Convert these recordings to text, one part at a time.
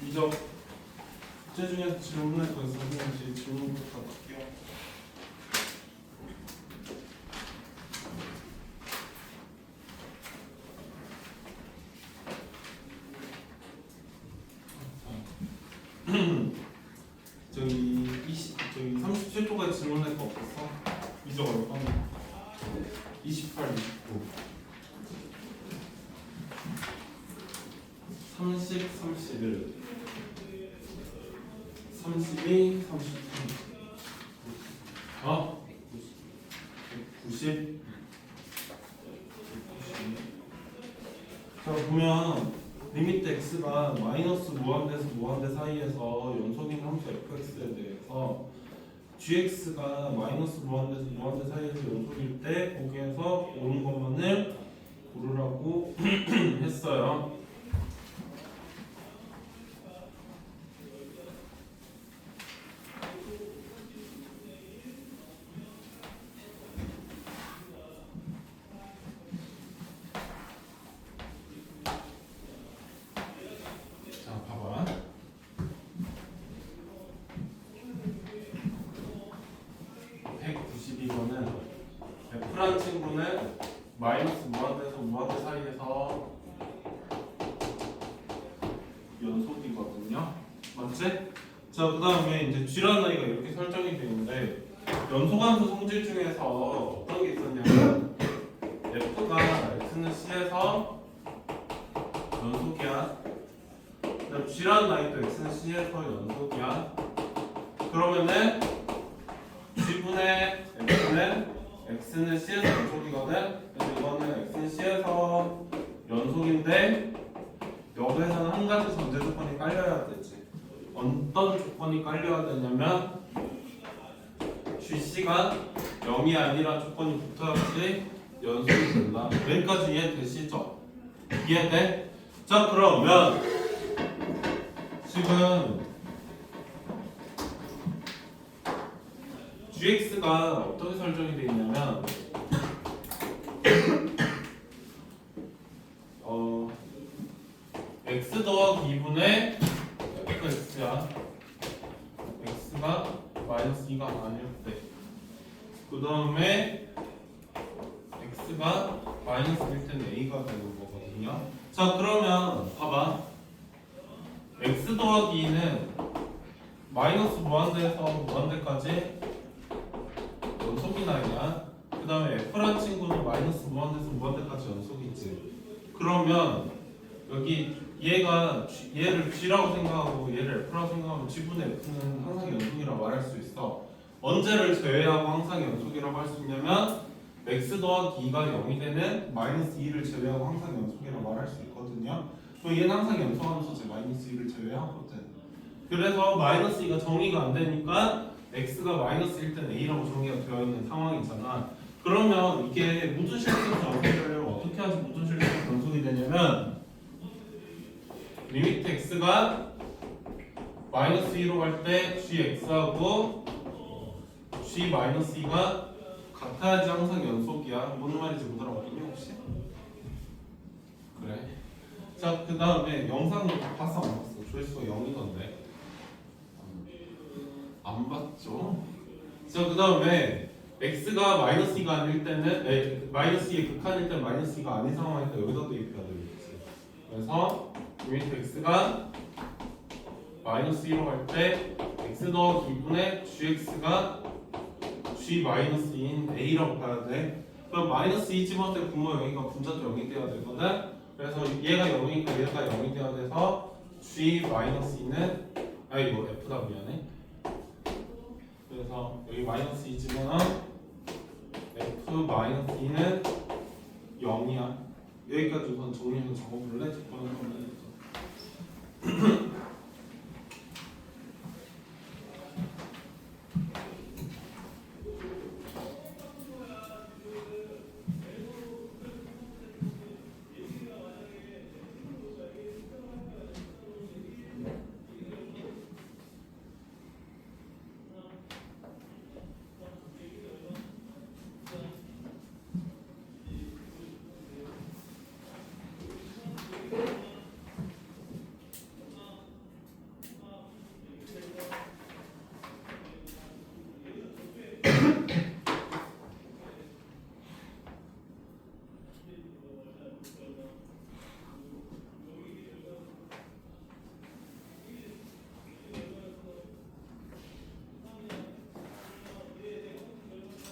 이적 숙제 중에서 질문할 거 있으면 질문부터 받을게요. 저기 37초까지 질문할 거 없었어? 이적 얼마나? 28, 29 30, 31 32, 33 90 자 보면 리미트 x가 마이너스 무한대에서 무한대 사이에서 연속인 함수 fx에 대해서 gx가 마이너스 무한대에서 무한대 사이에서 연속일 때 거기에서 오는 것만을 고르라고 했어요. 자 봐봐. F라는 친구는 마이너스 무한대에서 무한대 사이에서 연속이거든요. 맞지? 자, 그 다음에 이제 G라는 아이가 이렇게 설정이 되는데 연속함수 성질 중에서 어떤 게 있었냐면 F가 X는 C에서 연속이야. 그다음 G라는 아이도 X는 C에서 연속이야. 그러면은 G분의 X는 C에서 연속이거든. 그래서 이거는 X는 C에서 연속인데 여기에서는 한 가지 전제 조건이 깔려야 되지. 어떤 조건이 깔려야 되냐면 GC가 0이 아니라 조건이 붙어야지 연속이 된다. 여기까지 이해되시죠? 이해돼? 자 그러면 지금 gx가 어떻게 설정이 되어 있냐면 x 더하기 2분의 fx야. x가 마이너스 2가 아닐 때. 그 다음에 x가 마이너스 1 때는 a가 되는 거거든요. 자 그러면 봐봐. x 더하기 2는 마이너스 무한대에서 무한대까지 연속이 아니야. 그 다음에 f라는 친구는 마이너스 무한대에서 무한대까지 연속이지. 그러면 여기 얘를 g라고 생각하고 얘를 f라고 생각하면 g분의 f는 항상 연속이라고 말할 수 있어. 언제를 제외하고 항상 연속이라고 할 수 있냐면 x 더하기 2가 0이 되는 마이너스 2를 제외하고 항상 연속이라고 말할 수 있거든요. 또 얘는 항상 연속함수지 마이너스 2를 제외하거든. 그래서 마이너스 2가 정의가 안 되니까 x가 마이너스 1 때는 a라고 정의가 되어 있는 상황이잖아. 그러면 이게 무슨 실수로 연속되려면 어떻게 하지 무슨 실수로 연속이 되냐면 리미트 x가 마이너스 2로 갈 때 gx하고 g 마이너스 2가 같아야지 항상 연속이야. 뭔 말인지 못 알아봤니 혹시? 그래. 자 그 다음에 영상을 봤어 안 봤어? 조회수가 0이던데 안 봤죠? 자 그 다음에 x가 마이너스 2가 아닐 때는 마이너스 2의 극한일 때는 마이너스 2가 아닌 상황이니까 여기다 대입해야 되겠지. 그래서 리미트 x가 마이너스 2로 갈 때 x 더하기 2분의 gx가 g 마이너스 2인 a라고 봐야 돼. 그럼 마이너스 2 집어넣을 때 분모 여기가 분자도 0이 돼야 되거든. 그래서 얘가 0이니까 얘가 0이 돼야 돼서 g 마이너스 2는 이거 f다 미안해. 그래서 여기 마이너스 2 집어넣으면 f 마이너스 2는 0이야. 여기까지 우선 정리해서 적어볼래? 적어놓은 거면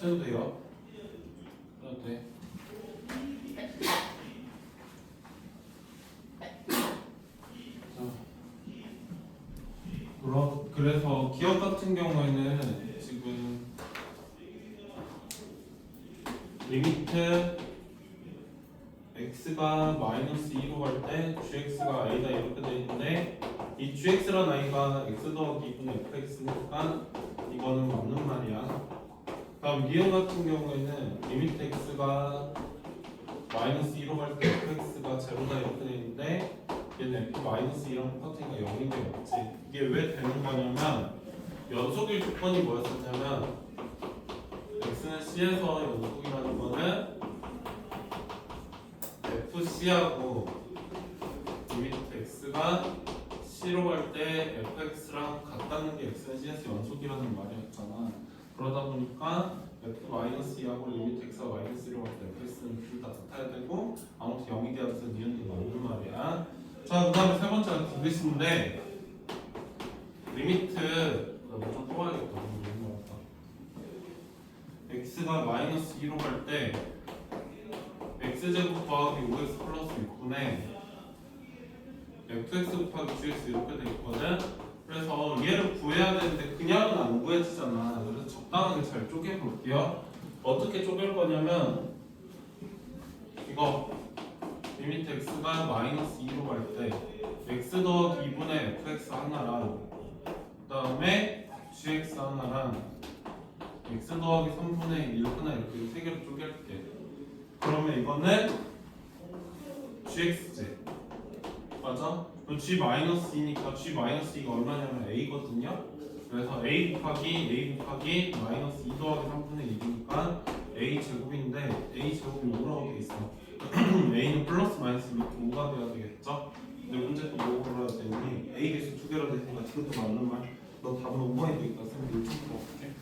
해도 돼요? 해도 돼. 그래서 기억 같은 경우에는 지금 리미트 x가 마이너스 2로 갈 때 gx가 a다 이렇게 돼 있는데 이 gx란 a가 x 더하기 2분의 fx니까 이거는 맞는 말이야. 다음 니은 같은 경우에는 리미트 x가 마이너스 2로 갈 때 fx가 제로다 이렇게 돼 있는데 얘는 f 마이너스 2랑 똑같으니까 0인 게 맞지. 이게 왜 되는 거냐면 연속일 조건이 뭐였었냐면 x는 c에서 연속이라는 거는 fc하고 리미트 x가 c로 갈 때 fx랑 같다는 게 x는 c에서 연속이라는 말이었잖아. 그러다 보니까 f-2하고 리미트 x가 마이너스 1로 갈 때 fx는 둘 다 같아야 되고 아무튼 0이 돼야 돼서 니은도 맞는 말이야. 자, 그 다음에 세 번째가 디귿인데 리미트 뭐좀 뽑아야겠다. 너무 많다. x가 마이너스 2로 갈 때 x제곱 더하기 5x 플러스 6분의 fx 곱하기 gx 이렇게 돼 있거든. 그래서 얘를 구해야 되는데 그냥은 안 구해지잖아. 그래서 적당하게 잘 쪼개볼게요. 어떻게 쪼갤 거냐면 이거 리미트 x가 마이너스 2로 갈 때 x 더하기 2분의 fx 하나랑 그 다음에 gx 하나랑 x 더하기 3분의 1 하나 이렇게 세 개로 쪼갤게. 그러면 이거는 gx제 맞아? 그럼 g-2니까 g-2가 얼마냐면 a거든요. 그래서 a 곱하기 마이너스 2 더하기 3분의 1이니까 a 제곱인데 a 제곱이 뭐라고 돼 있어? a는 플러스 마이너스 밑에 5가 돼야 되겠죠? 근데 문제 또 뭐 걸어야 되니? a 개수 두 개로 되니까 지금도 맞는 말. 너 답은 5번이 되겠다. 쌤 1초 볼게.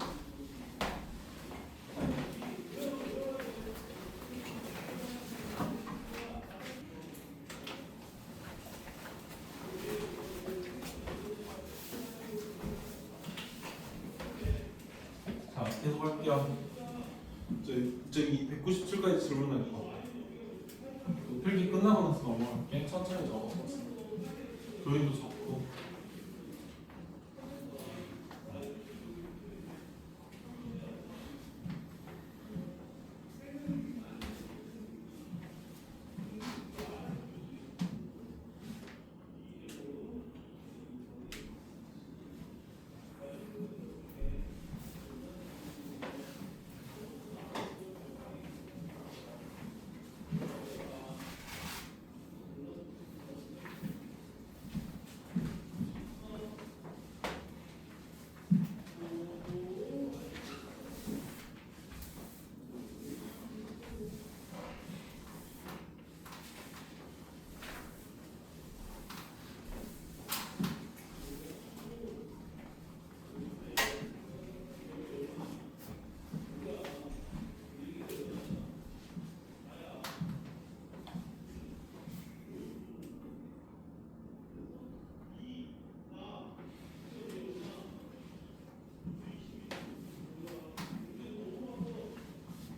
자, 계속 할게요. 저기 197까지 질문할 거. 필기 끝나고 나서 넘어갈게. 천천히 적어서. 조인도 적고.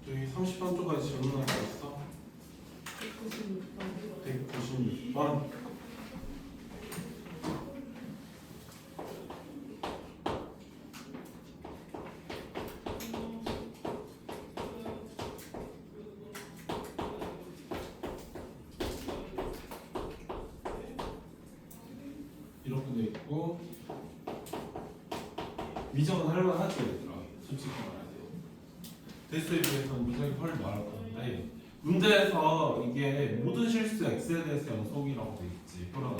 저기 30번쪽까지 질문할 거 있어? 196번. 이렇게 돼 있고 미적은 할만하지 얘들아. 솔직히 말하면 테스트에 비해서는 문제가 훨씬 나을 건데 문제에서 이게 모든 실수 x에 대해서 연속이라고 돼 있지. 그러나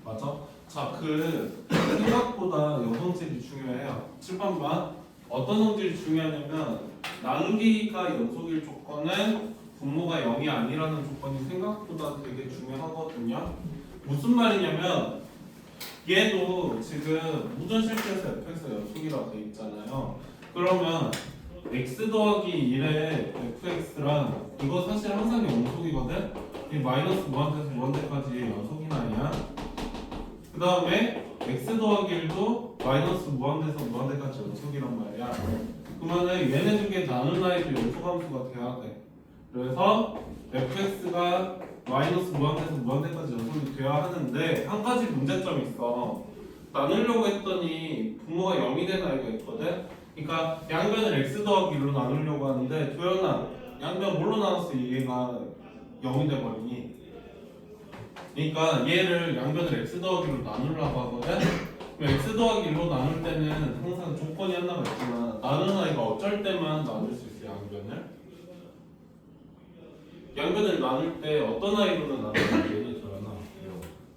맞아? 자, 그 생각보다 여성질이 중요해요. 7번만 어떤 성질이 중요하냐면 나누기가 연속일 조건은 분모가 0이 아니라는 조건이 생각보다 되게 중요하거든요. 무슨 말이냐면 얘도 지금 모든 실수에서 fx가 연속이라고 돼 있잖아요. 그러면 x 더하기 1의 fx랑 이거 사실 항상 연속이거든? 이 마이너스 무한대에서 무한대까지 연속이나 아니야? 그 다음에 x 더하기 1도 마이너스 무한대에서 무한대까지 연속이란 말이야. 그러면은 얘네 중에 나눈 아이도 연소함수가 돼야 돼. 그래서 fx가 마이너스 무한대에서 무한대까지 연속이 돼야 하는데 한 가지 문제점이 있어. 나누려고 했더니 분모가 0이 되는 아이가 있거든. 그러니까 양변을 x 더하기 1로 나누려고 하는데 도연아 양변 뭘로 나눴어? 얘가 0이 돼버리니. 그러니까 얘를 양변을 x 더하기로 나누려고 하거든. 그럼 x 더하기 1로 나눌 때는 항상 조건이 하나가 있지만 나누는 아이가 어쩔 때만 나눌 수 있어. 양변을 나눌 때 어떤 아이로는 나누는 얘는 도연아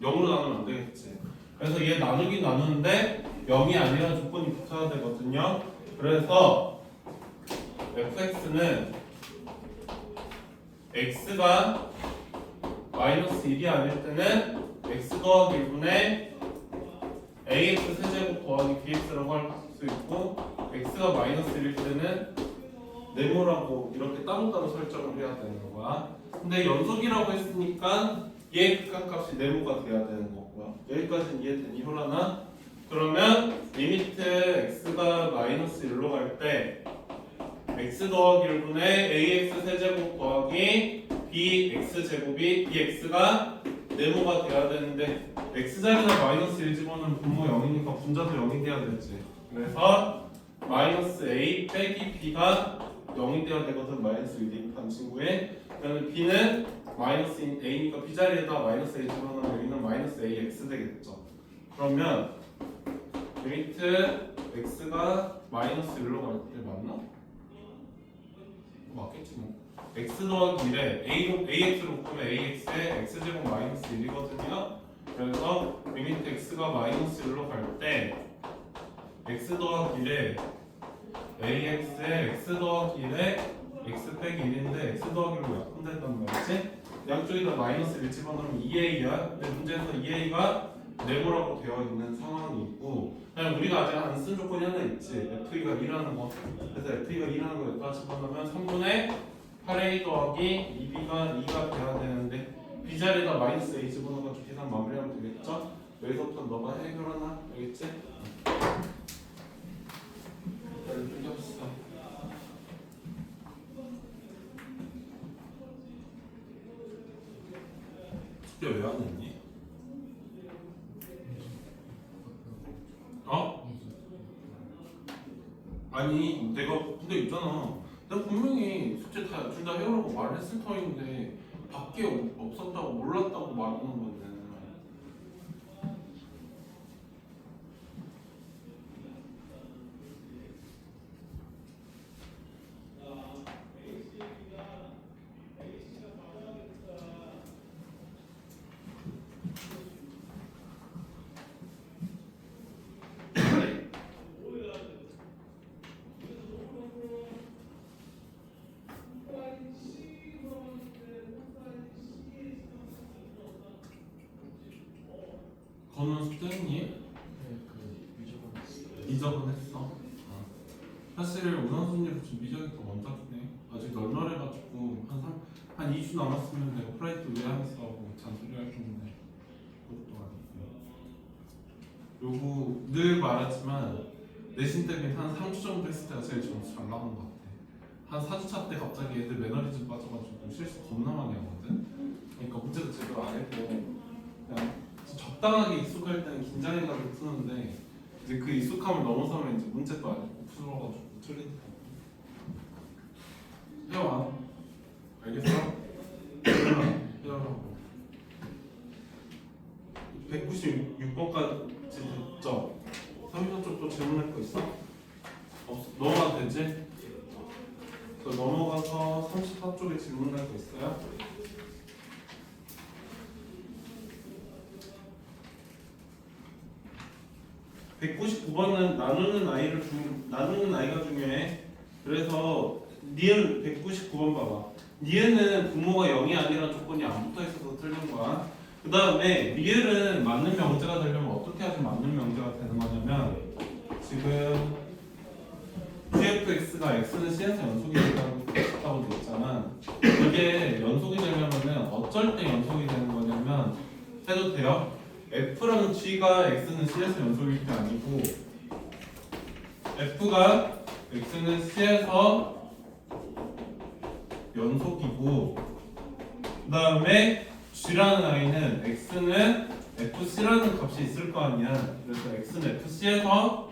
0으로 나누면 안 되겠지. 그래서 얘 나누긴 나누는데 0이 아니라 조건이 붙어야 되거든요. 그래서 fx는 x가 마이너스 1이 아닐 때는 x 더하기 1분의 ax 세제곱 더하기 bx라고 할 수 있고 x가 마이너스 1일 때는 네모라고 이렇게 따로따로 설정을 해야 되는 거야. 근데 연속이라고 했으니까 얘 극한값이 네모가 돼야 되는 거고요. 여기까지는 이해되니 효라나? 그러면 리미트 x가 마이너스 1로 갈 때 x 더하기 1분의 ax 세제곱 더하기 bx 제곱이 bx가 네모가 돼야 되는데 x자리나 마이너스 1 집어넣으면 분모 0이니까 분자도 0이 돼야 되지. 그래서 마이너스 a 빼기 b가 0이 돼야 되거든. 마이너스 1 대입한 친구에. 그다음에 b는 마이너스 a니까 b자리에다 마이너스 a 집어넣으면 여기는 마이너스 ax 되겠죠. 그러면 리미트 x가 마이너스 1로 갈 때 맞나? 맞겠지 뭐. x 더하기 1에 ax로 묶으면 ax에 x제곱 마이너스 1이거든요. 그래서 리미트 x가 마이너스 1로 갈 때 x 더하기 1에 ax에 x 더하기 1에 x 빼기 1인데 x 더하기 1로 약분된단 말이지. 양쪽에다 마이너스 1 집어넣으면 2a야. 근데 문제에서 2a가 네모라고 되어 있는 상황이 있고 그냥 우리가 아직 안 쓴 조건이 하나 있지. f가 2라는 거. 그래서 f가 2라는 거 여기다 집어넣으면 3분의 8a 더하기 2b가 2가 돼야 되는데 b자리에다 마이너스 a 집어넣어가지고 계산 마무리하면 되겠죠? 여기서부터 너가 해결하나? 알겠지? 틀렸어. 숙제 왜 안 했니? 어? 아니 내가 근데 있잖아. 내가 분명히 숙제 둘 다 해오라고 말했을 터인데 밖에 없었다고 몰랐다고 말하는 건데. 건우 숙제했니? 미적은 했어. 사실 우선순위로 좀 미적이 더 먼저긴 해. 아직 널널해가지고 한 2주 남았으면 내가 프라이트 외항에서 하고 잔소리 할 건데 그것도 아니고. 요거 늘 말하지만 내신 때문에 한 3주 정도 했을 때가 제일 점수 잘 나온 것 같아. 한 4주차 때 갑자기 애들 매너리즘 빠져가지고 실수 겁나 많이 하거든. 그러니까 문제도 제대로 안 했고 그냥 적당하게 익숙할 때는 긴장해가지고 푸는데 이제 그 익숙함을 넘어서면 이제 문제도 아니고 풀어가지고 틀리니까 해와. 알겠어? 해와라고. 196번까지 됐죠? 34쪽 또 질문할 거 있어? 없어? 넘어가도 되지? 넘어가서 34쪽에 질문할 거 있어요? 199번은 나누는 아이가 중요해. 그래서 니은 199번 봐봐. 니은은 분모가 0이 아니라 조건이 안 붙어 있어서 틀린 거야. 그 다음에 리을은 맞는 명제가 되려면 어떻게 하면 맞는 명제가 되는 거냐면 지금 gfx가 x는 c에서 연속이 된다고 돼 있잖아. 이게 연속이 되려면 어쩔 때 연속이 되는 거냐면 해도 돼요? F랑 G가 X는 C에서 연속일 게 아니고 F가 x는 c에서 연속이고 그 다음에 g라는 i는 x는 fc라는 값이 있을 거 아니야. 그래서 x는 fc에서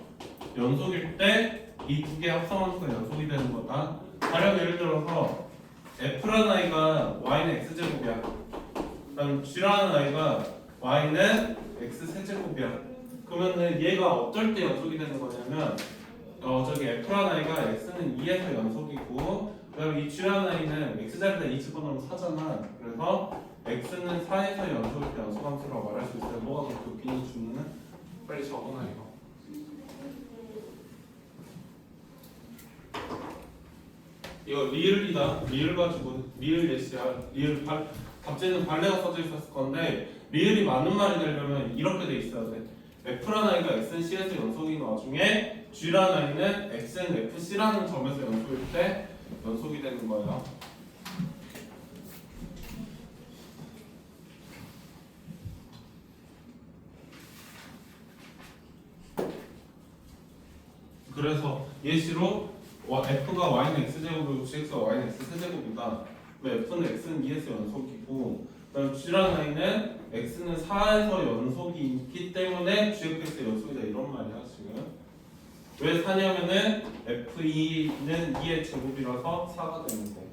연속일 때 이 두 개 합성함수가 연속이 되는 거다. 가령 예를 들어서 f라는 i가 y는 x제곱이야. 그다음 g라는 i가 y는 x 세제곱이야. 그러면은 얘가 어떨 때 연속이 되는 거냐면 저기 f라는 i가 x는 2에서 연속이고 그다음에 이 g라는 i는 x자리에다 2 집어넣으면 4잖아. 그래서 x는 4에서 연속일 때 연속함수라고 말할 수 있어요. 뭐가 그렇게 웃기는 주문은 빨리 적어놔 이거. 이거 리을이다. 리을 가지고 리을 예시야. 리을 갑자기는 발레가 써져 있었을 건데 리을이 맞는 말이 되려면 이렇게 돼 있어야 돼. f라는 i가 x는 c에서 연속인 와중에 g라는 i는 x는 fc라는 점에서 연속일 때 연속이 되는 거예요. 그래서 예시로 f가 y는 x제곱이고 gx가 y는 x세제곱이다. f는 x는 2에서 연속이고 그다음 g라는 i는 x는 4에서 연속이 있기 때문에 gx의 연속이다 이런 말이야 지금. 왜 4냐면은 f2는 2의 제곱이라서 4가 되는 거니까.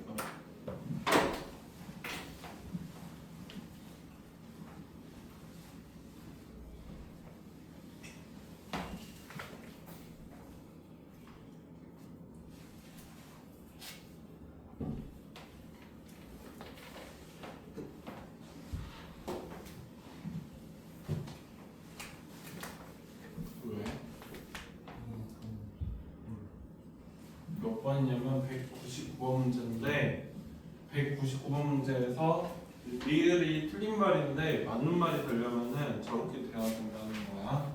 몇 번이냐면 199번 문제인데 199번 문제에서 리을이 틀린 말인데 맞는 말이 되려면은 저렇게 돼야 된다는 거야.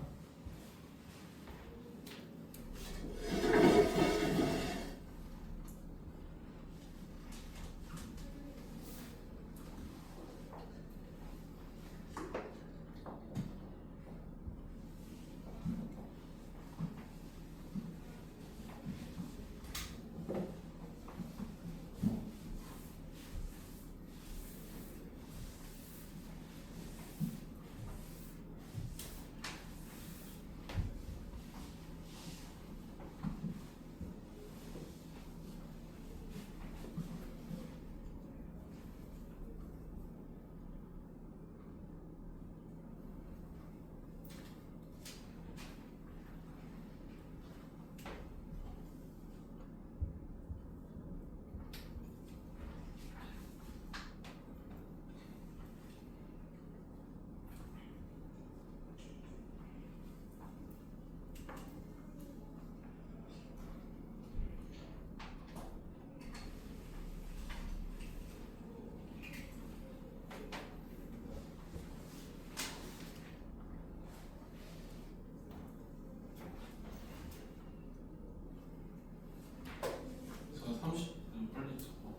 빨리 적어.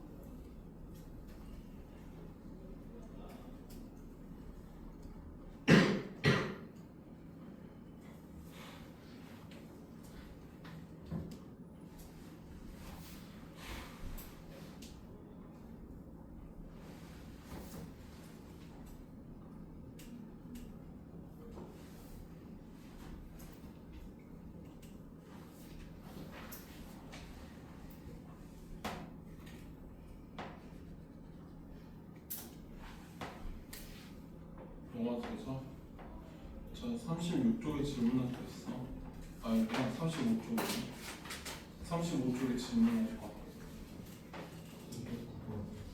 영화에서 전 36쪽에 질문을 했어. 아니 그냥 35쪽에 질문을 봐.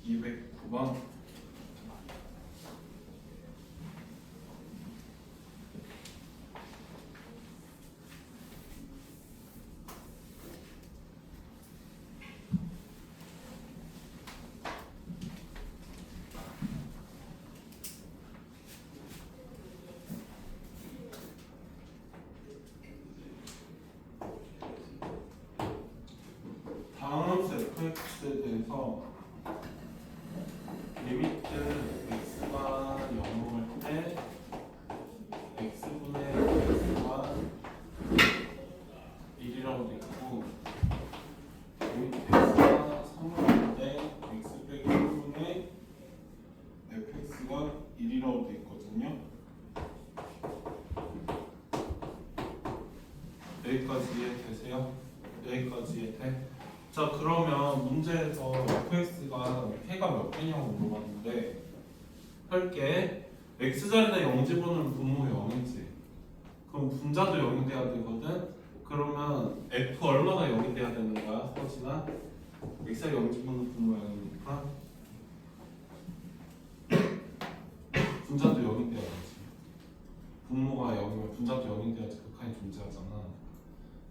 209번. 다음 함수 fx에 대해서 2라고 돼 있거든요. 여기까지 이해되세요? 여기까지 이해돼? 자 그러면 문제에서 fx가 k가 몇 개냐고 물어봤는데 할게 x자리에다 0 집어넣으면 분모 0이지. 그럼 분자도 0이 돼야 되거든. 그러면 f 얼마가 0이 돼야 되는 거야 서진아? x자리 0 집어넣으면 분모 0이니까 분자도 0이 돼야지. 분모가 0이면 분자도 0이 돼야지 극한이 존재하잖아.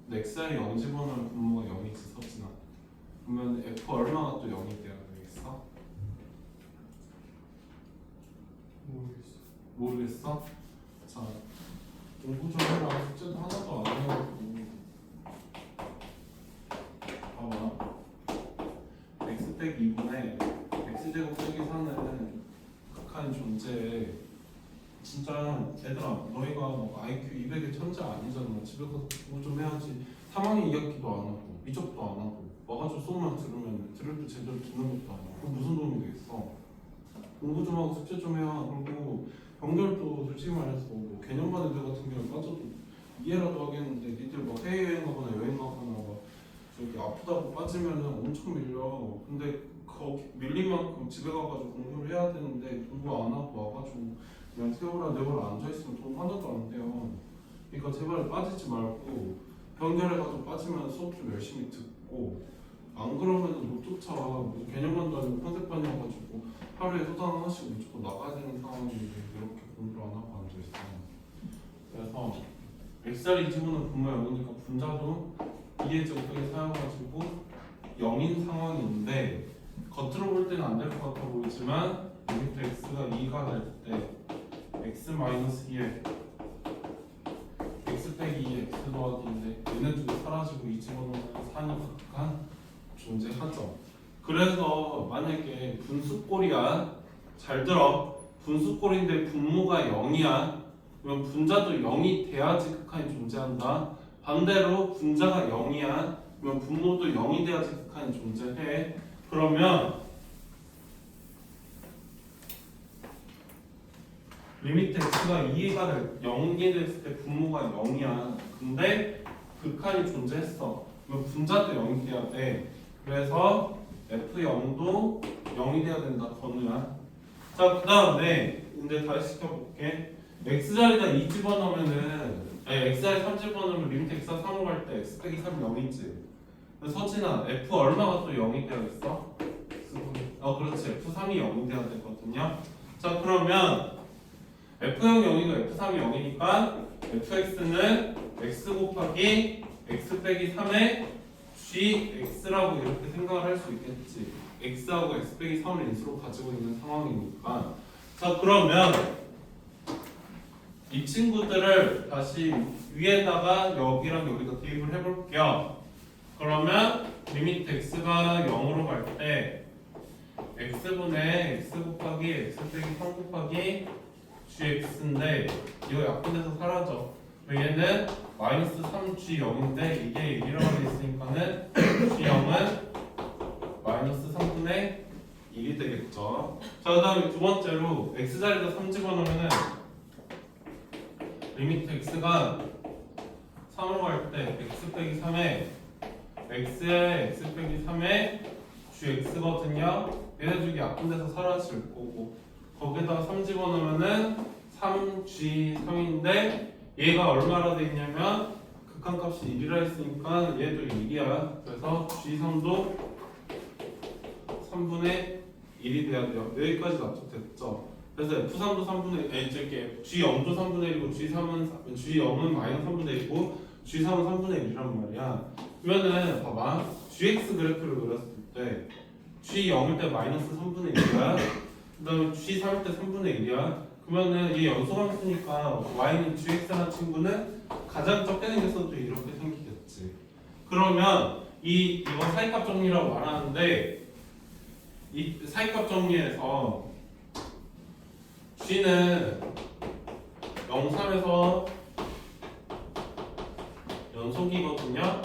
근데 x자리 0 집어넣으면 분모가 0이지 서진아. 그러면 f 얼마가 또 0이 돼야 되겠어? 모르겠어? 자 공부 좀 해라. 숙제도 하나도 안 해가지고. 봐봐 x 빼기 2분의 x제곱 빼기 4는 극한이 존재해. 진짜 얘들아 너희가 뭐 IQ 200의 천재 아니잖아. 집에 가서 공부 좀 해야지. 3학년 2학기도 안 하고 미적도 안 하고 와가지고 수업만 들으면 들을 때 제대로 듣는 것도 아니야. 그럼 무슨 도움이 되겠어? 공부 좀 하고 숙제 좀 해야. 그리고 병렬도 솔직히 말해서 뭐 개념반 애들 같은 경우는 빠져도 이해라도 하겠는데 니들 막 해외여행 가거나 여행 가거나 막 저기 아프다고 빠지면은 엄청 밀려. 근데 거기 밀린 만큼 집에 가가지고 공부를 해야 되는데 공부 안 하고 와가지고 그냥 세월아 내버려 앉아있으면 돈 하나도 안 돼요. 그러니까 제발 빠지지 말고 병렬해가지고 빠지면 수업 좀 열심히 듣고 안 그러면은 못 쫓아. 뭐 개념반도 아니고 컨셉반이어가지고 하루에 수단 하나씩 무조건 나가야 되는 상황인데 이렇게 공부를 안 하고 앉아있어. 그래서 x자리 집어넣으면 분모 0이니까 분자도 2의 제곱하기 사용해가지고 0인 상황인데 겉으로 볼 때는 안 될 것 같아 보이지만 여기부터 x가 2가 될 때 x-2에 x 빼기 2 x 더하기인데 얘네 두 개 사라지고 2 집어넣으면 4니까 존재하죠. 그래서 만약에 분수꼴이야. 잘 들어. 분수꼴인데 분모가 0이야. 그러면 분자도 0이 돼야지 극한이 존재한다. 반대로 분자가 0이야. 그러면 분모도 0이 돼야지 극한이 존재해. 그러면 리미트 x가 2가 0이 됐을 때 분모가 0이야. 근데 극한이 존재했어. 그러면 분자도 0이 돼야 돼. 그래서 F0도 0이 돼야 된다. 번호야. 자, 그 다음에 근데 다시 시켜볼게. x자리에다 2 집어넣으면은 x자리 3 집어넣으면 리미트 x가 3으로 갈 때 x 빼기 3 0이지. 서진아 F 얼마가 또 0이 되어있어? 그렇지. F3이 0이 돼야 되거든요. 자 그러면 F0 0이고 F3이 0이니까 fx는 x 곱하기 x 빼기 3의 gx라고 이렇게 생각을 할 수 있겠지. x하고 x 빼기 3을 인수로 가지고 있는 상황이니까. 자 그러면 이 친구들을 다시 위에다가 여기랑 여기다 대입을 해볼게요. 그러면 리미트 x가 0으로 갈 때 x분의 x 곱하기 x 빼기 3 곱하기 gx인데 이거 약분돼서 사라져. 얘는 마이너스 3g 0인데 이게 1이라고 돼 있으니까는 g0은 마이너스 3분의 1이 되겠죠. 자 그 다음에 두 번째로 x자리에다 3 집어넣으면은 리미트 x가 3으로 갈 때 x 빼기 3에 x에 x 빼기 3에 gx거든요. 얘네 두개 약분돼서 사라질 거고 거기다가 3 집어넣으면은 3g3인데 얘가 얼마나 돼 있냐면 극한값이 1이라 했으니까 얘도 1이야. 그래서 g3도 3분의 1이 돼야 돼요. 여기까지 납득됐죠? 그래서 f3도 3분의 g0도 3분의 1이고 g0은 마이너스 3분의 1이고 g3은 3분의 1이란 말이야. 그러면은 봐봐. gx 그래프를 그렸을 때 g0일 때 마이너스 3분의 1이야. 그 다음에 g3일 때 3분의 1이야. 그러면은 이 연소함수니까 y는 gx라는 친구는 가장 적게 생겼어도 이렇게 생기겠지. 그러면 이거 사이값 정리라고 말하는데 이 사이값 정리에서 g는 0, 3에서 연속이거든요.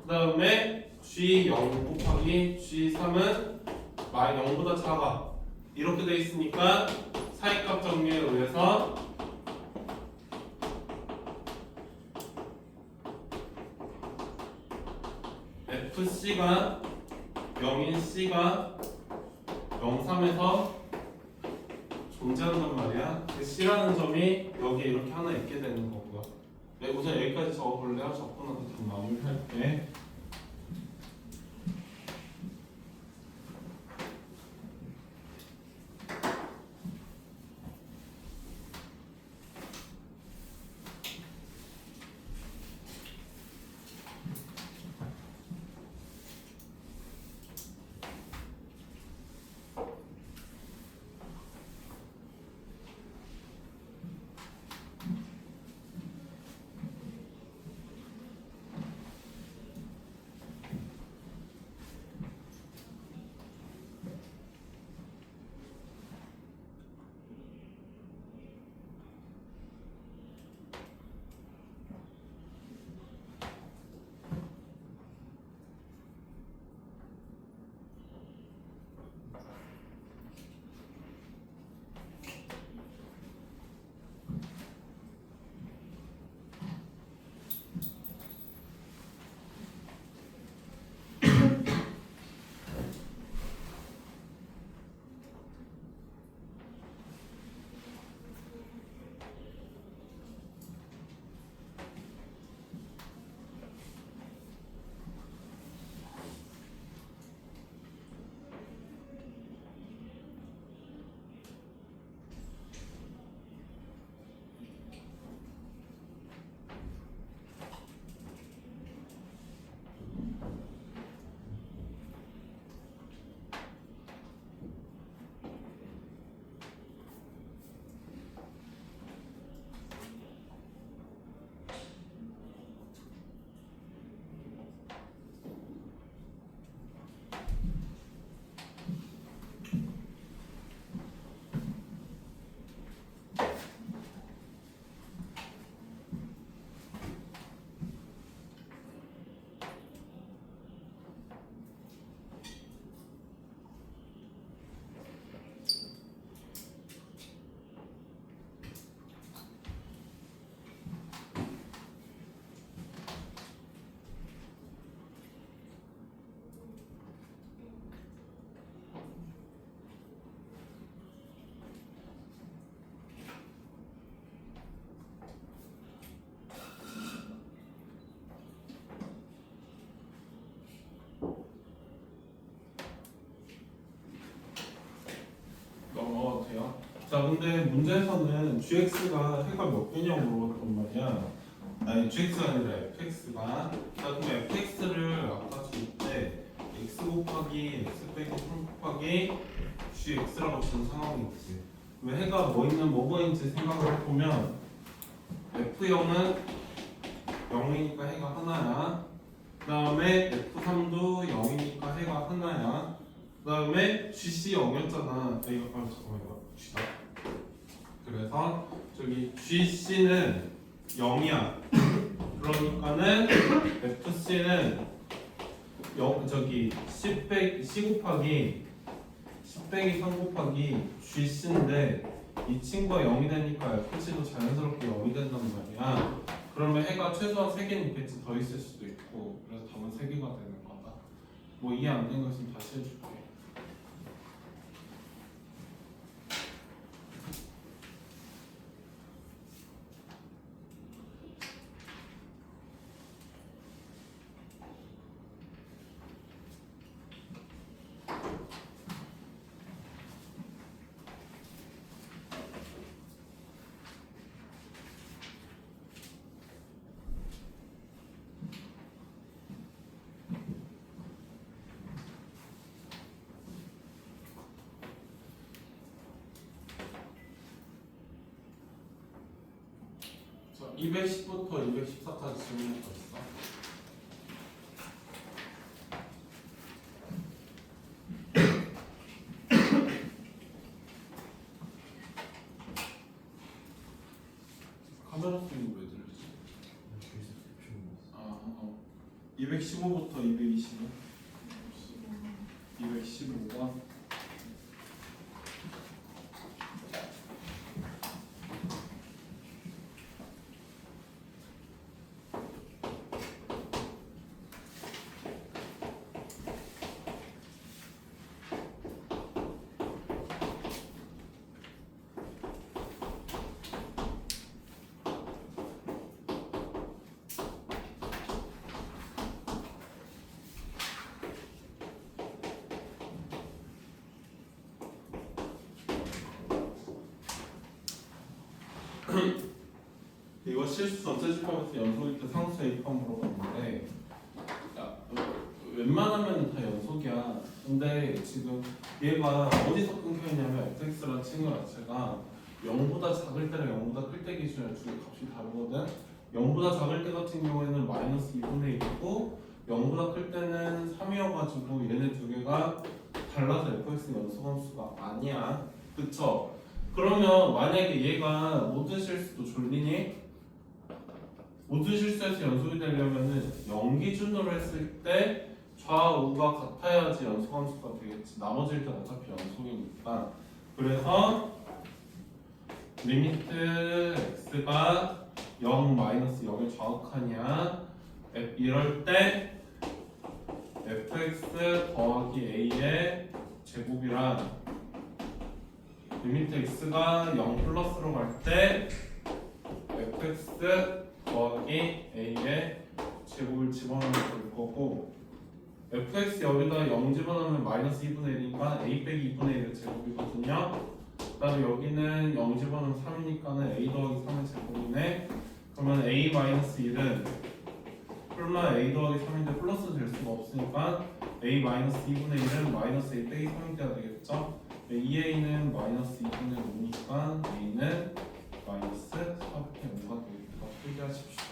그 다음에 g0 곱하기 g3은 0보다 작아. 이렇게 돼 있으니까 사이값 정리에 의해서 FC가 0인 C가 0,3에서 존재한단 말이야. 그 C라는 점이 여기에 이렇게 하나 있게 되는 거고요. 네, 우선 여기까지 적어볼래요? 적고 나서 좀 마무리할게. 넘어가도 돼요? 자, 근데 문제에서는 gx가 해가 몇 개냐고 물어봤단 말이야. 아니, gx가 아니라 fx가. 자, 그럼 fx를 아까 줄 때 x 곱하기 x 빼기 3 곱하기 gx라고 준 상황이 있지. 왜 해가 뭐 있는 뭐뭐인지 생각을 해보면 f0은 0이니까 해가 하나야. 그 다음에 f3도 0이니까 해가 하나야. 그 다음에 GC 0이었잖아. 이거 잠깐만 이거 G다. 그래서 저기 GC는 0이야. 그러니까는 FC는 0 저기 C 곱하기 10 빼기 3 곱하기 GC인데 이 친구가 0이 되니까 FC도 자연스럽게 0이 된단 말이야. 그러면 해가 최소한 3개는 있겠지. 더 있을 수도 있고. 그래서 답은 3개가 되는 거다. 뭐 이해 안 된 거 있으면 다시 해줄게. 자, 210부터 214까지 질문할 거 있어? 카메라 소리는 왜 들리지? 215부터 225? 215가 이거 실수 전체 집합에서 연속일 때 상수 A값 물어봤는데 야, 웬만하면 다 연속이야. 근데 지금 얘가 어디서 끊겨있냐면 fx라는 친구 자체가 0보다 작을 때랑 0보다 클 때 기준으로 두 개 값이 다르거든. 0보다 작을 때 같은 경우에는 마이너스 2분의 1이고 0보다 클 때는 3이어가지고 얘네 두 개가 달라서 fx 연속함수가 아니야. 그쵸? 그러면 만약에 얘가 모든 실수도 졸리니? 모든 실수에서 연속이 되려면은 0 기준으로 했을 때 좌우가 같아야지 연속함수가 되겠지. 나머지일 땐 어차피 연속이니까. 그래서 리미트 x가 0 마이너스 0에 좌극하냐 이럴 때 fx 더하기 a의 제곱이란 리미트 x가 0 플러스로 갈 때 fx 더하기 a의 제곱을 집어넣으면 될 거고 fx 여기다 0 집어넣으면 마이너스 2분의 1이니까 a 빼기 2분의 1의 제곱이거든요. 그 다음에 여기는 0 집어넣으면 3이니까는 a 더하기 3의 제곱이네. 그러면 a 마이너스 1은 풀마 a 더하기 3인데 플러스 될 수가 없으니까 a 마이너스 2분의 1은 마이너스 a 빼기 3이 돼야 되겠죠. 2a는 마이너스 2분의 5니까 a는 마이너스 4분의 5가 되겠다. 필기하십시오.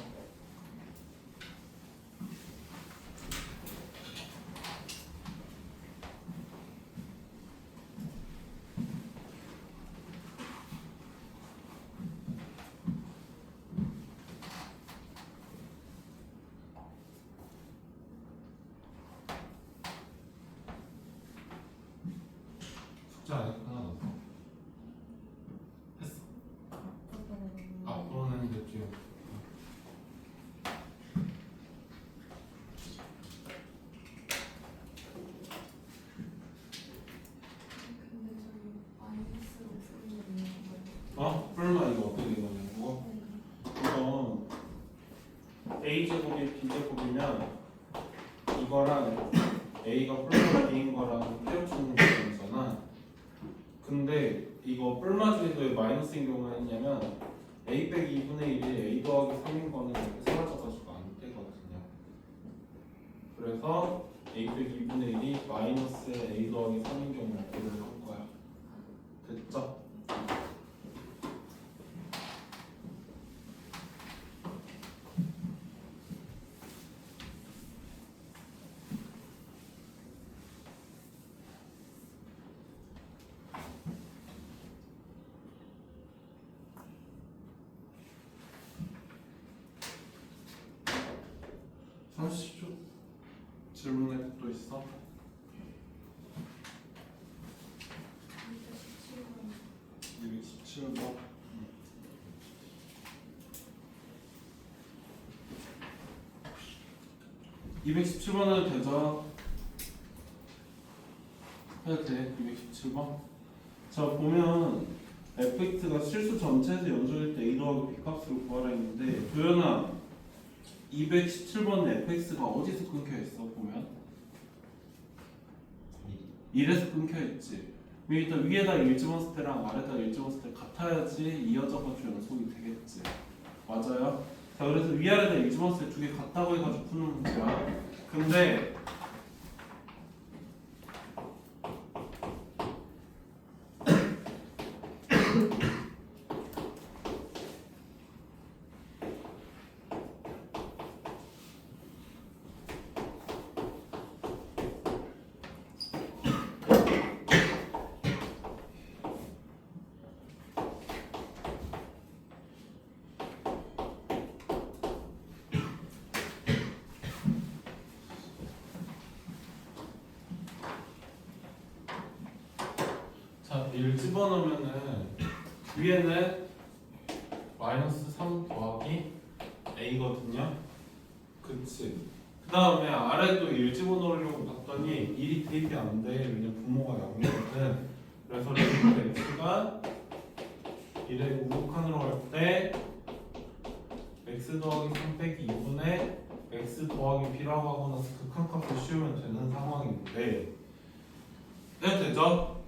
숙제 안 했구나. 너. 했어. 앞으로는 했지. 풀마 이거 어떻게 된 거냐고? 이거 a 제곱이 b 제곱이면 이거랑 a가 풀마 b인 거랑 떼어주는 거잖아. 근데 이거 뿔마 중에서 마이너스인 경우는 있냐면 a 빼기 2분의 1이 a 더하기 3인 거는 이렇게 사라져가지고 안 되거든요. 그래서 a 빼기 2분의 1이 마이너스 a 더하기 3인 경우를 한 거야. 됐죠? 질문할 게 또 있어? 217번. 217번은 되죠? 해도 돼. 217번. 자 보면 fx가 실수 전체에서 연속일 때 a 더하기 b 값을 구하라 했는데 도연아 217번 fx가 어디서 끊겨있어 보면? 1에서 끊겨있지. 일단 위에다 1 집었을 때랑 아래다 1 집었을 때 같아야지 이어져가지고 연속이 되겠지. 맞아요? 자 그래서 위아래다 1 집었을 때 두 개 같다고 해가지고 푸는 문제야. 근데 자, 1 집어넣으면은 위에는 마이너스 3 더하기 a거든요. 그치? 그 다음에 아래도 1 집어넣으려고 봤더니 1이 대입이 안 돼. 왜냐면 분모가 0이거든. 그래서 리미트 x가 1의 우극한으로 갈 때 x 더하기 3 빼기 2분의 x 더하기 b라고 하고 나서 극한값을 씌우면 되는 상황인데 해도 되죠?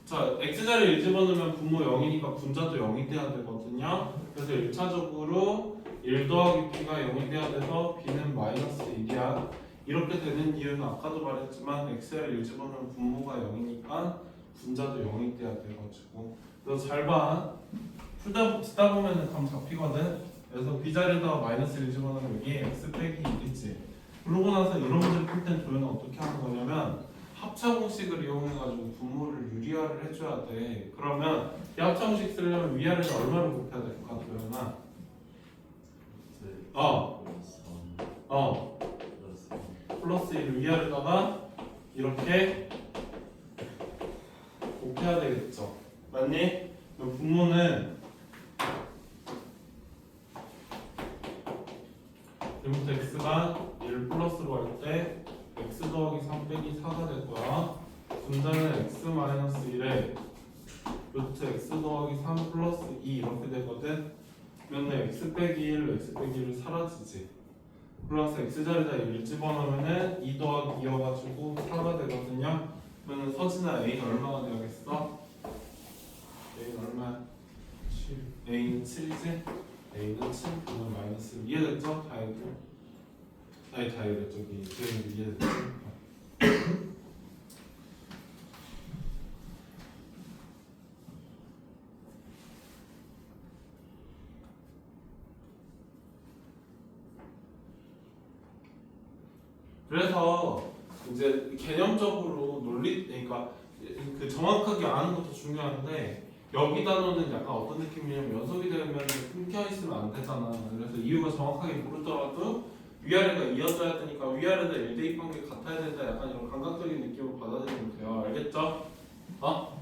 자, x자리 1 집어넣으면 분모 0이니까 분자도 0이 돼야 되거든요. 그래서 1차적으로 1 더하기 b가 0이 돼야 돼서 b는 마이너스 1이야. 이렇게 되는 이유는 아까도 말했지만 x자리 1 집어넣으면 분모가 0이니까 분자도 0이 돼야 돼가지고. 그래서 잘 봐. 듣다 보면 감 잡히거든. 그래서 b자리에다가 마이너스 1 집어넣으면 여기 x 빼기 1이지. 그러고 나서 이런 문제를 풀 땐 도현은 어떻게 하는 거냐면 합차 공식을 이용해가지고 분모를 유리화를 해줘야 돼. 그러면 이 합차 공식 쓰려면 위아래를 얼마를 곱해야 될까, 도현아? 플러스 1 위아래다가 이렇게 곱해야 되겠죠. 맞니? 그럼 분모는 지금부터 x가 1 플러스로 할 때 x 더하기 3 빼기 4가 될 거야. 분자는 x 마이너스 1에 루트 x 더하기 3 플러스 2 이렇게 되거든. 그러면 x 빼기 1, x 빼기 1 사라지지. 그래서 x자리에다 1 집어넣으면 2 더하기 2여가지고 4가 되거든요. 그러면 서진아 a는 얼마가 되겠어? a는 얼마야? 7. a는 7이지? a는 7, 그러면 마이너스 1. 이해됐죠? 다 해도. 아니 다 이래 저기 이해됐지? 그래서 이제 개념적으로 논리 그러니까 그 정확하게 아는 것도 중요한데 여기 단어는 약간 어떤 느낌이냐면 연속이 되면 끊겨 있으면 안 되잖아. 그래서 이유가 정확하게 모르더라도 위아래가 이어져야 되니까 위아래다 1대2 관계 같아야 된다. 약간 이런 감각적인 느낌으로 받아들이면 돼요. 알겠죠? 어?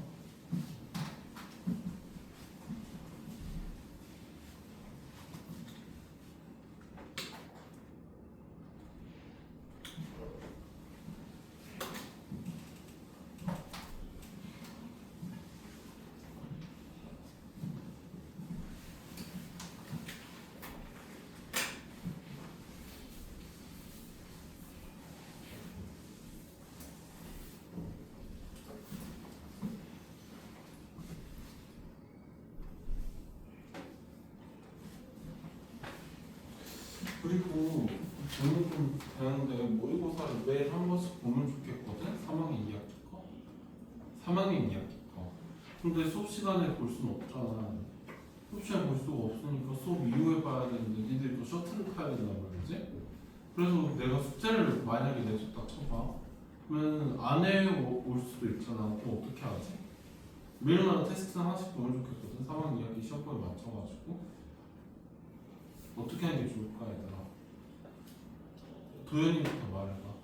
그리고 저는 좀 되는데 모의고사를 매일 한 번씩 보면 좋겠거든? 3학년 2학기 거 3학년 2학기 거 근데 수업 시간에 볼 수는 없잖아. 수업 시간에 볼 수가 없으니까 수업 이후에 봐야 되는데 니들이 또 셔틀을 타야 된단 말이지? 그래서 내가 숙제를 만약에 내줬다 쳐봐. 그러면 안 해올 수도 있잖아. 그럼 어떻게 하지? 매일마다 테스트 하나씩 보면 좋겠거든? 3학년 2학기 시험번에 맞춰가지고 어떻게 하는 게 좋을까 얘들아? 도현이부터 말해봐.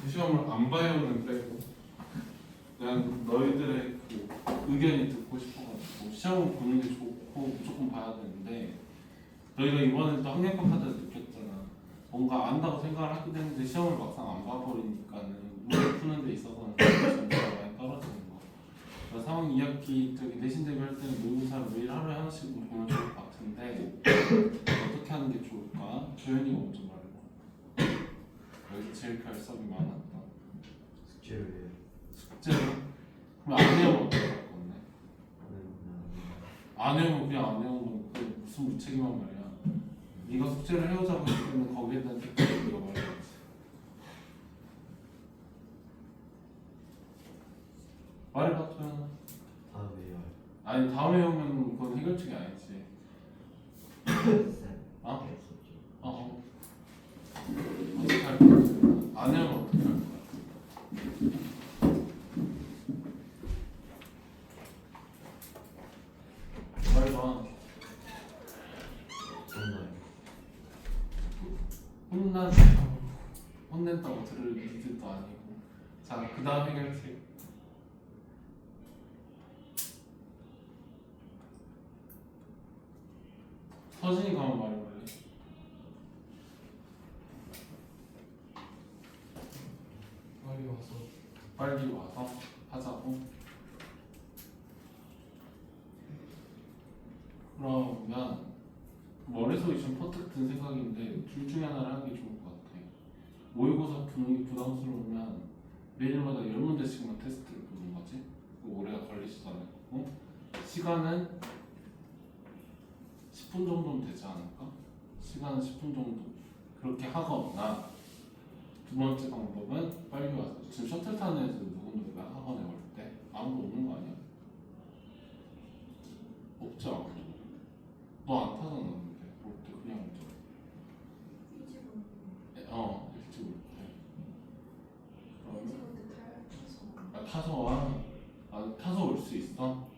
이 시험을 안 봐요는 빼고 그냥 너희들의 그 의견이 듣고 싶어가지고 시험을 보는 게 좋고 무조건 봐야 되는데 너희가 이번에 또 학력평 카드 느꼈잖아. 뭔가 안다고 생각을 하긴 했는데 시험을 막상 안 봐버리니까는 문제 푸는 데 있어서는 점수가 많이 떨어지는 거. 그래서 3학년 2학기 저기 내신 대비할 때는 모의고사를 매일 하루에 하나씩 보면 좋을 것 같은데 어떻게 하는 게 좋을까? 조현이가 먼저 말해봐. 여기 제일 결석이 많았다. 숙제를 해요. 숙제를? 그럼 안 해오면 어떻게 할 건데? 안 해오면 그냥 안 해오면 그게 무슨 무책임한 말이야. 네가 숙제를 해오자고 했으면 거기에 대한 댓글을 네가 말해야지. 말해봐 조현아. 다음에요. 아니 다음에 오면 그건 해결책이 아니지. 어? 어떻게 할 거야? 안 해오면 어떻게 할 거야? 말해봐. 혼낸다고 들을 일도 아니고. 자, 그 다음 해결책. 서진이가 한번 말해볼래? 빨리 와서 하자고. 그러면 머릿속에 지금 퍼뜩 든 생각인데 둘 중에 하나를 하는 게 좋을 것 같아. 모의고사 분위기 부담스러우면 매일마다 10문제씩만 테스트를 보는 거지. 오래가 걸리지도 않을 거고 시간은 10분 정도면 되지 않을까? 시간은 10분 정도 그렇게 하거나 두 번째 방법은 빨리 와서 지금 셔틀 타는 애들 누구누구 학원에 올 때 아무도 없는 거 아니야? 없지 아무도. 너 안 타잖아 근데 올 때 그냥 오죠. 일찍 올 때. 그러면 타서 와. 타서 올 수 있어?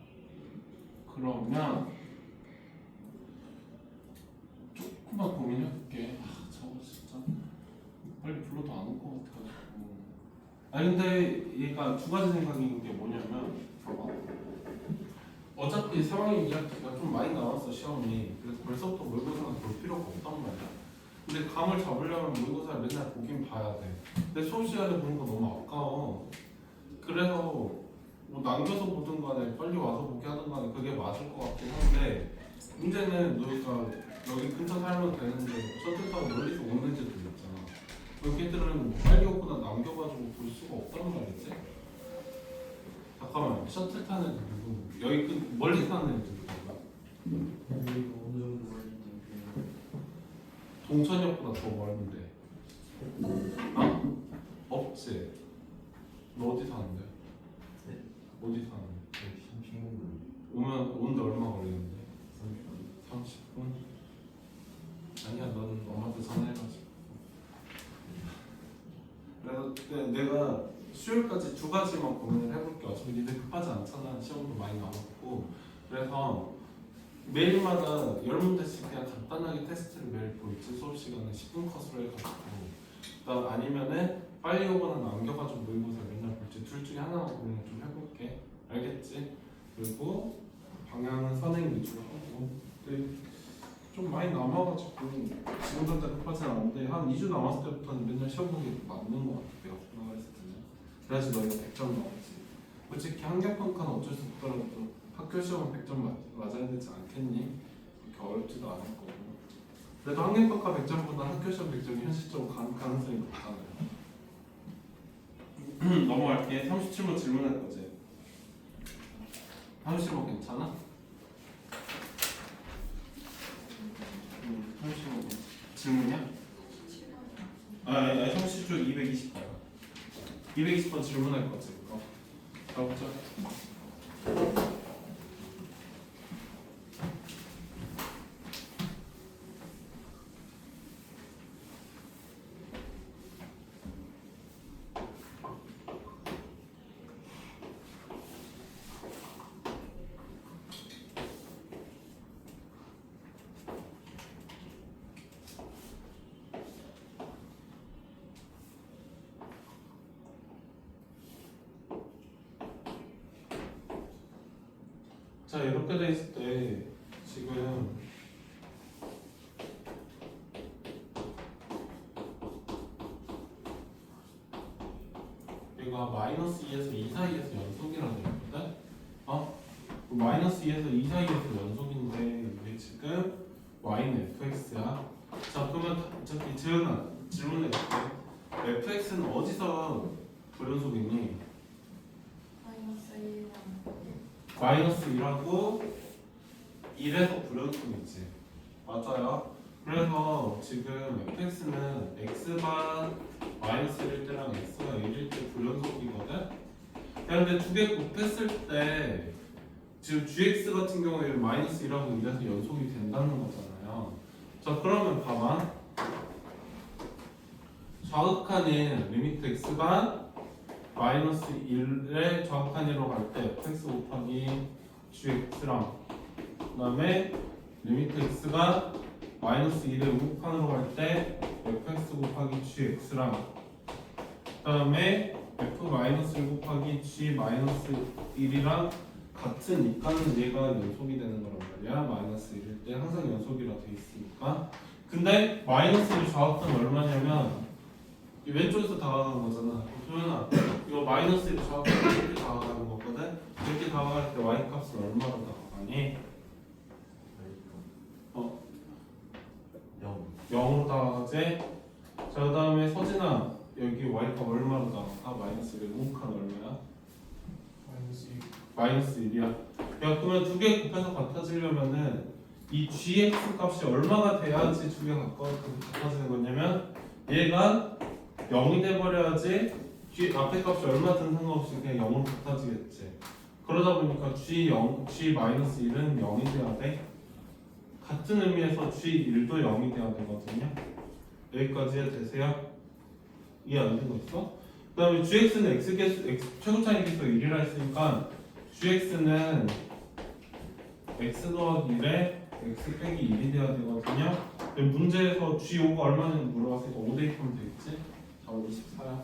그러면 조금만 고민해볼게. 저거 진짜 빨리 불러도 안 올 것 같아가지고. 아니 근데 얘가 두 가지 생각인 게 뭐냐면 봐봐. 어차피 상황이 이야기가 좀 많이 나왔어 시험이. 그래서 벌써부터 모의고사는 볼 필요가 없단 말이야. 근데 감을 잡으려면 모의고사를 맨날 보긴 봐야 돼. 근데 수업 시간에 보는 거 너무 아까워. 그래서 뭐 남겨서 보든 간에 빨리 와서 보게 하든 간에 그게 맞을 것 같긴 한데 문제는 너가 여기 근처 살면 되는데 셔틀 타고 멀리서 오는 애들 있잖아. 여기들은 뭐 빨리 오거나 남겨가지고 볼 수가 없단 말이지. 잠깐만 셔틀 타는 애들 누구? 여기 멀리 사는 애들 누구야? 어느 정도 걸리는데 동천역보다 더 멀는데. 없지. 너 어디 사는데? 네? 어디 사는데? 신공군 오는데 얼마 걸리는데? 30분 30분? 아니야, 넌 엄마한테 전화해가지고. 그래서 내가 수요일까지 두 가지만 고민을 해볼게. 어차피 니들 급하지 않잖아. 시험도 많이 남았고. 그래서 매일마다 10문제씩 그냥 간단하게 테스트를 매일 볼지 수업 시간에 10분 컷으로 해가지고. 그다음 아니면은 빨리 오거나 남겨가지고 모의고사 맨날 볼지 둘 중에 하나만 고민을 좀 해볼게. 알겠지? 그리고 방향은 선행 위주로 하고. 근데 좀 많이 남아가지고 지금 당장 급하진 않은데 한 2주 남았을 때부터는 맨날 시험 보는 게 맞는 것 같아. 내가 생각했을 때는. 그래야지 너희가 100점 나오지. 솔직히 한국평가는 어쩔 수 없더라도 학교 시험은 100점 맞아야 되지 않겠니? 그렇게 어렵지도 않을 거고. 그래도 한국평가 100점보다 학교 시험 100점이 현실적으로 가능성이 높잖아요. 넘어갈게. 37번 질문할 거지. 37번 괜찮아? 37번 질문이야? 아니 37쪽 220번 220번 질문할 거지. 가보자. 자 이렇게 돼 있을 때 지금 얘가 마이너스 2에서 2 사이에서 연속이라는 얘기거든? 마이너스 2에서 2 사이에서 연속인데 이게 지금 y는 fx야. 자 그러면 저기 재현아 질문해줄게. fx는 어디서 불연속이니? 마이너스 1하고 1에서 불연속이지. 맞아요. 그래서 지금 fx는 x가 마이너스 1일 때랑 x가 1일 때 불연속이거든. 근데 두 개 곱했을 때 지금 gx 같은 경우에는 마이너스 1하고 1에서 연속이 된다는 거잖아요. 자 그러면 봐봐. 좌극한인 리미트 x가 마이너스 1에 정확한 1로 갈 때 fx 곱하기 gx랑 그 다음에 리미트 x가 마이너스 1에 우극한으로 갈 때 fx 곱하기 gx랑 그 다음에 f 마이너스 1 곱하기 g 마이너스 1이랑 같으니까는 얘가 연속이 되는 거란 말이야. 마이너스 1일 때 항상 연속이라 돼 있으니까. 근데 마이너스 1 좌극한 얼마냐면 이 왼쪽에서 다가가는 거잖아. 소연아, 이거 마이너스 1 좌우로 이렇게 다가가는 거거든? 이렇게 다가갈 때 y 값은 얼마로 다가가니? 0 0으로 다가가지? 자, 그 다음에 서진아, 여기 y가 얼마로 나올까? 마이너스 1을 곱한 얼마야? 마이너스 1이야. 야 그러면 두 개 곱해서 같아지려면은 이 gx 값이 얼마가 돼야지 두 개 같아지는 거냐면 얘가 0이 돼버려야지 앞에 값이 얼마든 상관없이 그냥 0으로 같아지겠지. 그러다 보니까 g-1은 0이 돼야 돼. 같은 의미에서 g1도 0이 돼야 되거든요. 여기까지 되세요? 이해 안 되고 있어? 그 다음에 gx는 x 최고 차이 계수 1이라 했으니까 gx는 x 더하기 1에 x 빼기 1이 돼야 되거든요. 문제에서 g5가 얼마인지 물어봤으니까 5 대입하면 되겠지? 자, 24야.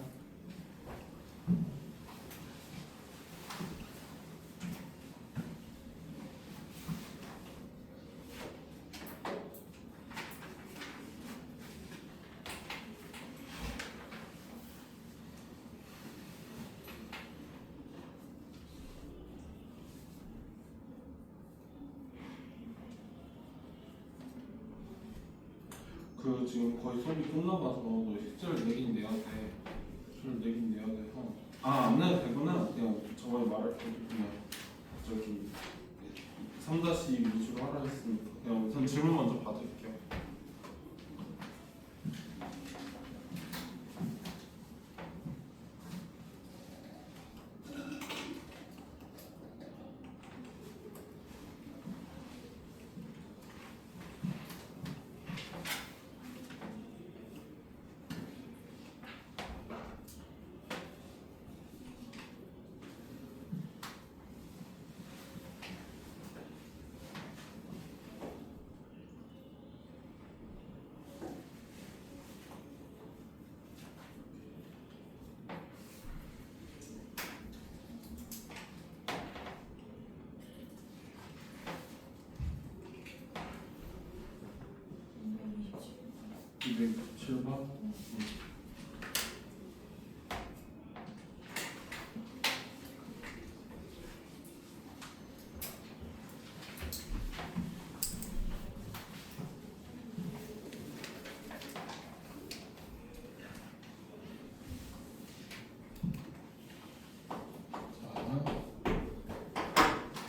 그 지금 거의 수업이 끝나가서 너 실제를 내긴 내야 돼. 실제를 내긴 내야 돼서 안 내도 되구나. 그냥 저번에 말할 때 그냥 저기 3-2 위주로 하라 했으니까 그냥 우선 질문 먼저 받을게요. 네, 7번.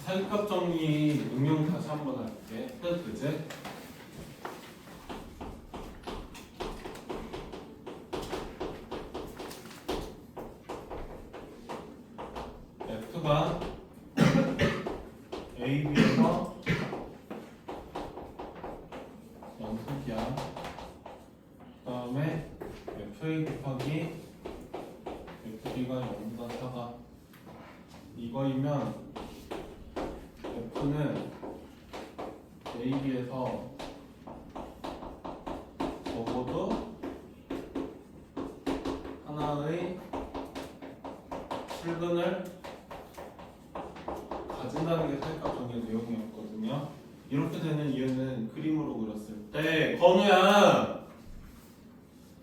사집합 정리 응용 다시 한번 할게. 해도 되지? F가 A, B에서 연속이야. 그 다음에 FA 곱하기 FB가 0보다 작아. 이거이면 F는 A, B에서 적어도 하나의 실근을 가진다는 게 사집합 정리의 내용이었거든요. 이렇게 되는 이유는 그림으로 그렸을 때 건우야!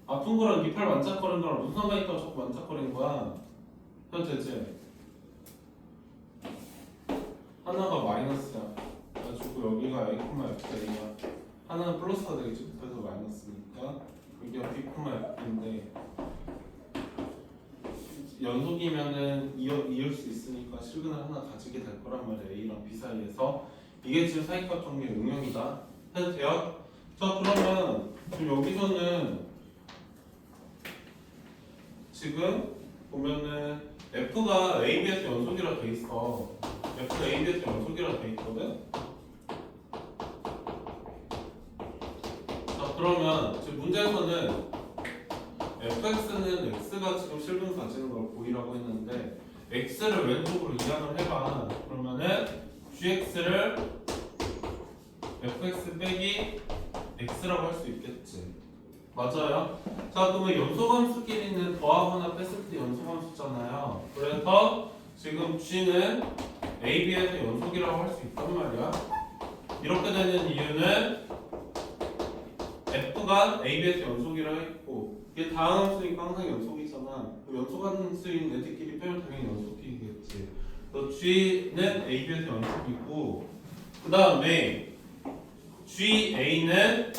아픈 거랑 네 팔 만짝거리는 거랑 무슨 상관이 있다고 자꾸 만짝거리는 거야? 해도 되지? 하나가 마이너스야. 그래가지고 여기가 A, F야. 하나는 플러스가 되겠지. 그래서 마이너스니까 여기가 B, F인데 연속이면은 이을 수 있으니까 실근을 하나 가지게 될 거란 말이야. A랑 B 사이에서. 이게 지금 사집합 정리의 응용이다. 해도 돼요? 자 그러면 지금 여기서는 지금 보면은 F가 A, B에서 연속이라 돼 있어. F가 A, B에서 연속이라 돼 있거든. 자 그러면 지금 문제에서는 fx는 x가 지금 실분 가지는 걸 보이라고 했는데 x를 왼쪽으로 이항을 해봐. 그러면은 gx를 fx 빼기 x라고 할 수 있겠지. 맞아요? 자 그러면 연소함수끼리는 더하거나 뺐을 때 연소함수잖아요. 그래서 지금 g는 a, b에서 연속이라고 할 수 있단 말이야. 이렇게 되는 이유는 f가 a, b에서 연속이라 했고 이게 다항함수니까 항상 연속이잖아. 연속함수인 애들끼리 빼면 당연히 연속이겠지. 그래서 g는 a, b에서 연속이고 그 다음에 ga는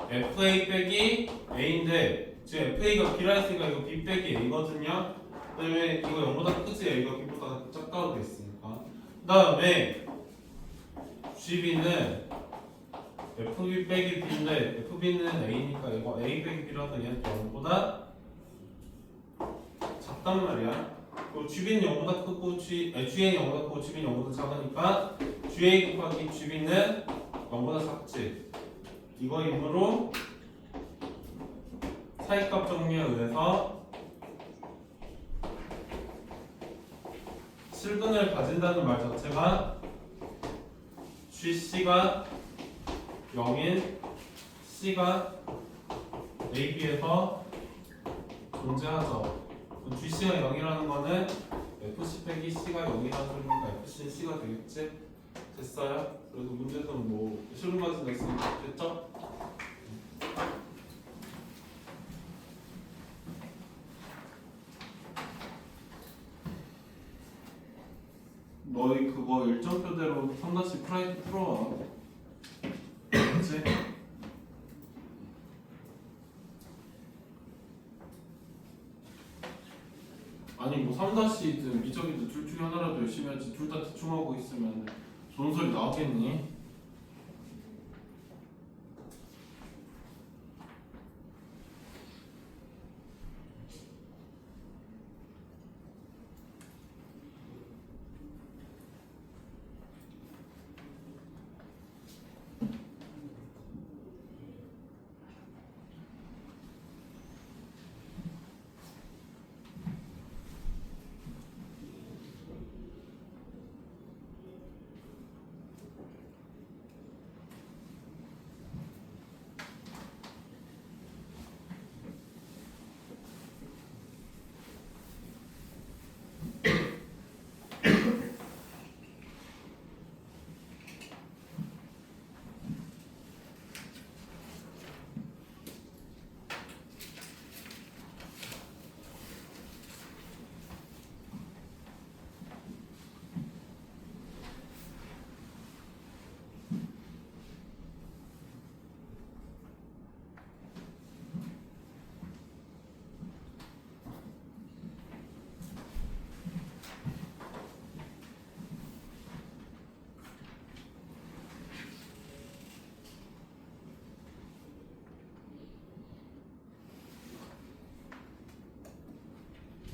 fa 빼기 a인데 지금 FA가 B라 했으니까 이거 B 빼기 A거든요. 그 다음에 이거 0보다 크지 A가 B보다 작다고 돼 있으니까. 그 다음에 GB는 FB 빼기 B인데 FB는 A니까 이거 A 빼기 B라서 얘는 0보다 작단 말이야. 그리고 GB는 0보다 크고 GA는 0보다 크고 GB는 0보다 작으니까 GA 곱하기 GB는 0보다 작지. 이거이므로 사이값 정리에 의해서 실근을 가진다는 말 자체가 GC가 0인 C가 AB에서 존재하죠. GC가 0이라는 거는 FC 빼기 C가 0이라는 소리니까 FC는 C가 되겠지? 됐어요? 그래도 문제는 뭐 실근 가진다 했으니까 됐죠? 너희 그거 일정표대로 3다시 프라이트 풀어와. 그치? 아니 뭐 3다시든 미적이든 둘 중에 하나라도 열심히 하지 둘 다 대충하고 있으면 좋은 소리 나오겠니?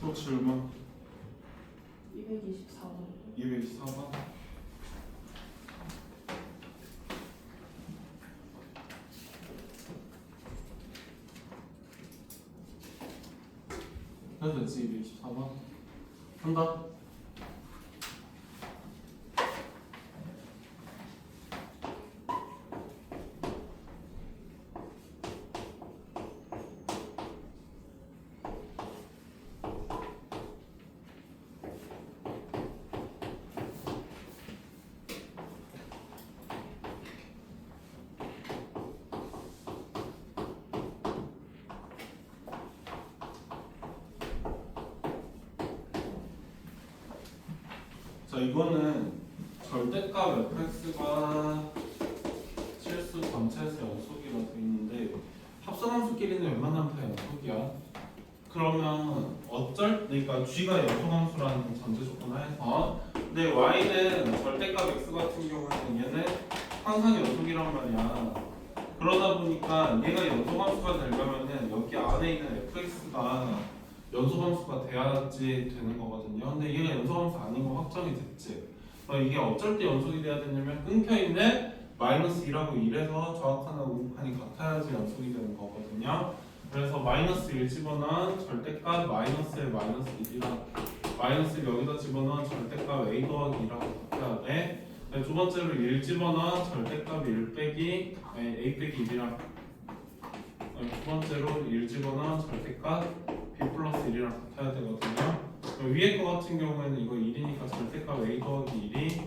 또 질문 224번. 224번. 해도 되지 224번 한다. 자 이거는 절대값 fx가 실수 전체에서 연속이라 돼 있는데 합성함수끼리는 웬만하면 다 연속이야. 그러면 그러니까 g가 연속함수라는 전제 조건 하에서 근데 y는 절대값 x 같은 경우에는 얘는 항상 연속이란 말이야. 그러다 보니까 얘가 연속함수가 되려면은 여기 안에 있는 fx가 연속함수가 돼야지 되는 거거든요. 근데 얘가 연속함수 아닌 거 확정이 됐지. 그럼 이게 어쩔 때 연속이 돼야 되냐면 끊겨있는 마이너스 2라고 1에서 정확한 우극한이 같아야지 연속이 되는 거거든요. 그래서 마이너스 1 집어넣은 절대값 마이너스에 마이너스 1이랑 마이너스 여기다 집어넣은 절대값 a 더하기 2라고 같아야 돼. 두 번째로 1 집어넣은 절대값 1 빼기 a 빼기 1이랑 두 번째로 1 집어넣은 절대값 b 플러스 1이랑 같아야 되거든요. 위에 거 같은 경우에는 이거 1이니까 절대값 a 더하기 1이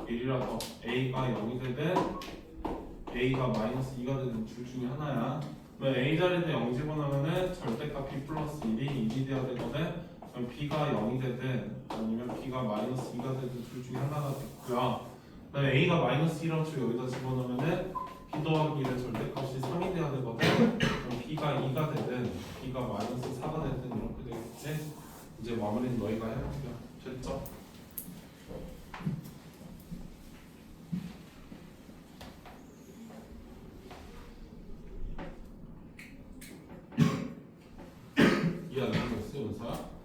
1이라서 a가 0이 되든 a가 마이너스 2가 되든 둘 중에 하나야. a 자리에 0 집어넣으면 절대값 b 플러스 1이 1이 돼야 되거든. 그럼 b가 0이 되든 아니면 b가 마이너스 2가 되든 둘 중에 하나가 됐고요. 그다음에 a가 마이너스 2라고 치고 여기다 집어넣으면 B 더하기 1의 절대값이 3이 돼야 되거든. 그럼 B가 2가 되든 B가 마이너스 4가 되든 이렇게 되겠지. 이제 마무리는 너희가 해볼게. 됐죠? 이해 안 되는 거 있어, 은서야?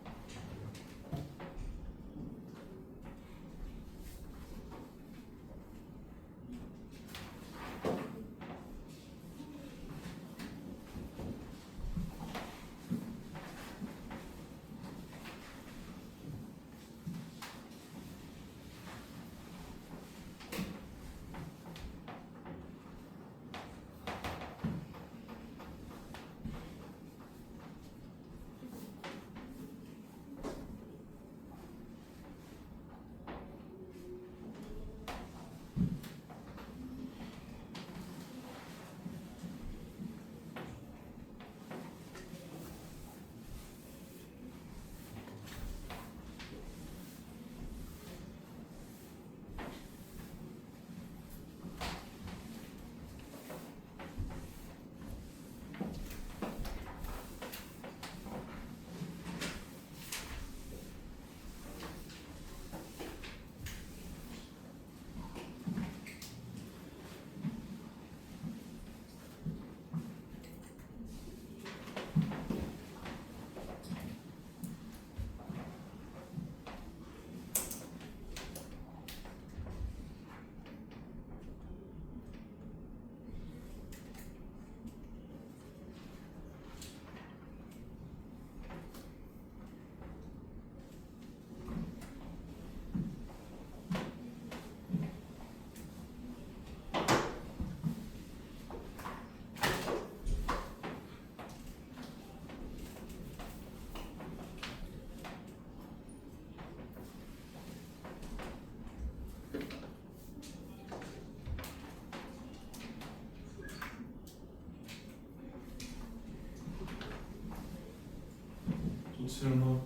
질문.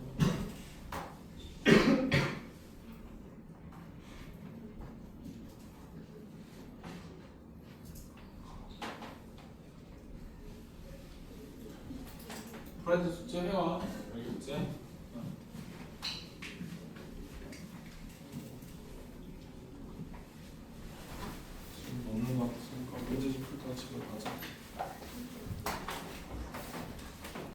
프레드 숙제 해와. 알겠지?